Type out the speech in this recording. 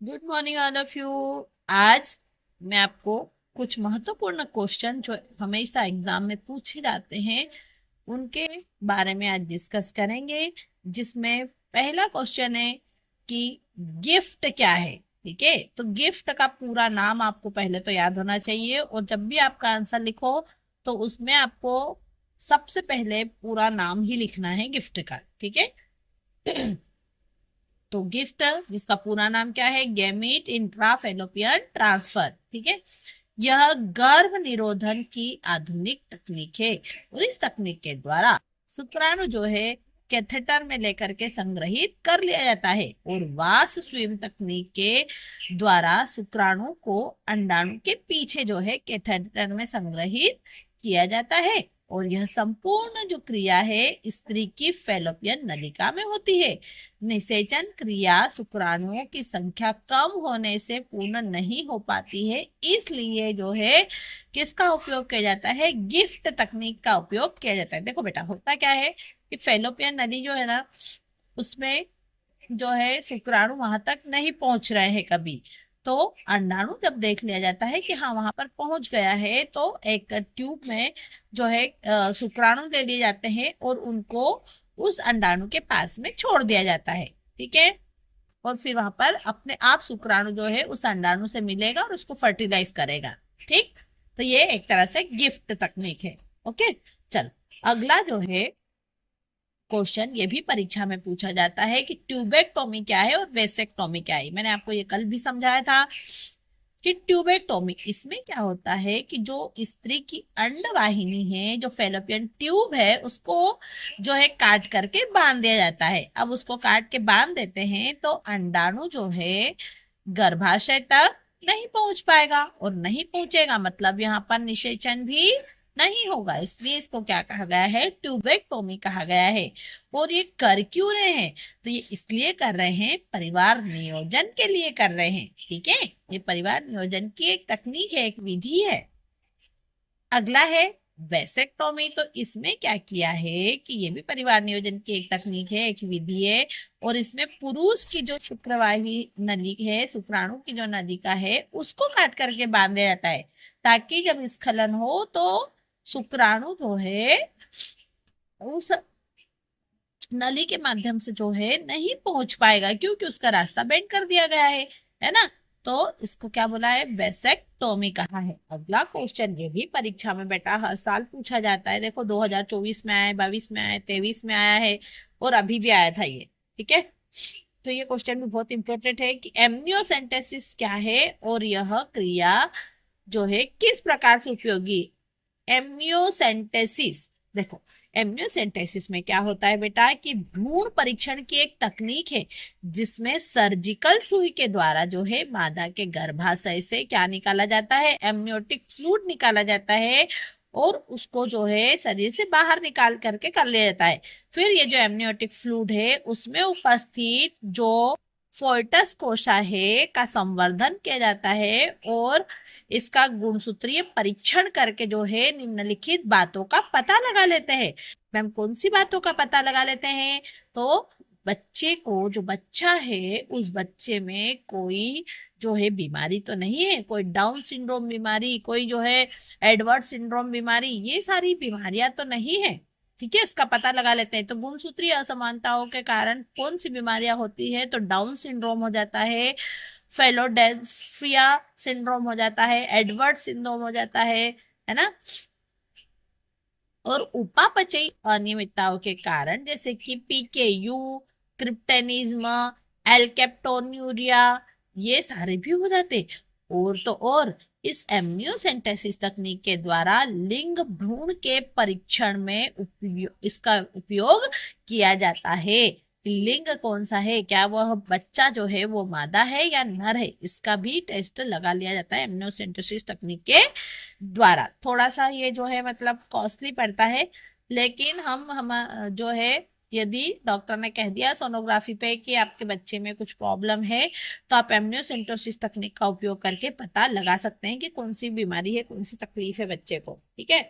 Good morning all of you. आज मैं आपको कुछ महत्वपूर्ण क्वेश्चन जो हमेशा एग्जाम में पूछे जाते हैं उनके बारे में आज डिस्कस करेंगे। जिसमें पहला क्वेश्चन है कि गिफ्ट क्या है। ठीक है, तो गिफ्ट का पूरा नाम आपको पहले तो याद होना चाहिए, और जब भी आपका आंसर लिखो तो उसमें आपको सबसे पहले पूरा नाम ही लिखना है गिफ्ट का। ठीक है। तो गिफ्ट जिसका पूरा नाम क्या है, गैमीट इंट्राफेलोपियन ट्रांसफर। ठीक है। यह गर्भ निरोधन की आधुनिक तकनीक है, और इस तकनीक के द्वारा शुक्राणु जो है कैथेटर में लेकर के संग्रहित कर लिया जाता है, और वास स्विम तकनीक के द्वारा शुक्राणु को अंडाणु के पीछे जो है कैथेटर में संग्रहित किया जाता है। और यह संपूर्ण जो क्रिया है स्त्री की फैलोपियन नलिका में होती है। निषेचन क्रिया शुक्राणुओं की संख्या कम होने से पूर्ण नहीं हो पाती है, इसलिए जो है किसका उपयोग किया जाता है, गिफ्ट तकनीक का उपयोग किया जाता है। देखो बेटा, होता क्या है कि फैलोपियन नली जो है ना, उसमें जो है शुक्राणु वहां तक नहीं पहुंच रहे हैं कभी। तो अंडाणु जब देख लिया जाता है कि हाँ वहां पर पहुंच गया है, तो एक ट्यूब में जो है शुक्राणु ले लिए जाते हैं और उनको उस अंडाणु के पास में छोड़ दिया जाता है। ठीक है। और फिर वहां पर अपने आप शुक्राणु जो है उस अंडाणु से मिलेगा और उसको फर्टिलाइज करेगा। ठीक। तो ये एक तरह से गिफ्ट तकनीक है। ओके। चल, अगला जो है क्वेश्चन, ये भी परीक्षा में पूछा जाता है कि ट्यूबेक्टोमी क्या है और वेसेक्टोमी क्या है। मैंने आपको ये कल भी समझाया था कि ट्यूबेक्टोमी, इसमें क्या होता है कि जो स्त्री की अंडवाहिनी है, जो फेलोपियन ट्यूब है, उसको जो है काट करके बांध दिया जाता है। अब उसको काट के बांध देते हैं तो अंडाणु जो है गर्भाशय तक नहीं पहुंच पाएगा, और नहीं पहुंचेगा मतलब यहाँ पर निषेचन भी नहीं होगा, इसलिए इसको क्या कहा गया है, ट्यूबेक्टोमी कहा गया है। और ये कर क्यों रहे हैं, तो ये इसलिए कर रहे हैं, परिवार नियोजन के लिए कर रहे हैं। ठीक है। ये परिवार नियोजन की एक तकनीक है, एक विधि है। अगला है वैसेक्टोमी। तो इसमें क्या किया है कि ये भी परिवार नियोजन की एक तकनीक है, एक विधि है। और इसमें पुरुष की जो शुक्रवाही नली है, शुक्राणु की जो नलिका है, उसको काट करके बांध दिया जाता है, ताकि जब स्खलन हो तो शुक्राणु जो है उस नली के माध्यम से जो है नहीं पहुंच पाएगा, क्योंकि उसका रास्ता बेंड कर दिया गया है ना। तो इसको क्या बोला है, वेसेक्टोमी कहा है। अगला क्वेश्चन, ये भी परीक्षा में बेटा हर साल पूछा जाता है। देखो 2024 में आया है, 22 में आया है, 23 में आया है, और अभी भी आया था ये। ठीक है। तो ये क्वेश्चन भी बहुत इंपॉर्टेंट है कि एमनियोसेंटेसिस क्या है, और यह क्रिया जो है किस प्रकार से उपयोगी। एमनियोसेंटेसिस, देखो एमनियोसेंटेसिस में क्या होता है बेटा कि भ्रूण परीक्षण की एक तकनीक है, जिसमें सर्जिकल सुई के द्वारा जो है मादा के गर्भाशय से क्या निकाला जाता है, एमनियोटिक फ्लूइड निकाला जाता है, और उसको जो है शरीर से बाहर निकाल करके कर लिया जाता है। फिर ये जो एमनियोटिक फ्लूइड है उसमें उपस्थित जो फोर्टस कोशा है का संवर्धन किया जाता है, और इसका गुणसूत्रीय परीक्षण करके जो है निम्नलिखित बातों का पता लगा लेते हैं। मैम कौन सी बातों का पता लगा लेते हैं, तो बच्चे को, जो बच्चा है उस बच्चे में कोई जो है बीमारी तो नहीं है, कोई डाउन सिंड्रोम बीमारी, कोई जो है एडवर्ड सिंड्रोम बीमारी, ये सारी बीमारियां तो नहीं है। ठीक है, इसका पता लगा लेते हैं। तो गुणसूत्रीय असमानताओं के कारण कौन सी बीमारियां होती है, तो डाउन सिंड्रोम हो जाता है, फेलोडेल्फिया सिंड्रोम हो जाता है, एडवर्ड सिंड्रोम हो जाता है ना। और उपापचयी अनियमितताओं के कारण जैसे कि पीकेयू, क्रिप्टेनिज्म, एल्केप्टोन्यूरिया, ये सारे भी हो जाते। और तो और इस एमनियोसेंटेसिस तकनीक के द्वारा लिंग भ्रूण के परीक्षण में इसका उपयोग किया जाता है। लिंग कौन सा है, क्या वह बच्चा जो है वो मादा है या नर है, इसका भी टेस्ट लगा लिया जाता है एमनियोसेंटेसिस तकनीक के द्वारा। थोड़ा सा ये जो है मतलब कॉस्टली पड़ता है, लेकिन हम जो है, यदि डॉक्टर ने कह दिया सोनोग्राफी पे कि आपके बच्चे में कुछ प्रॉब्लम है, तो आप एमनियोसेंटेसिस तकनीक का उपयोग करके पता लगा सकते हैं कि कौन सी बीमारी है, कौन सी तकलीफ है बच्चे को। ठीक है।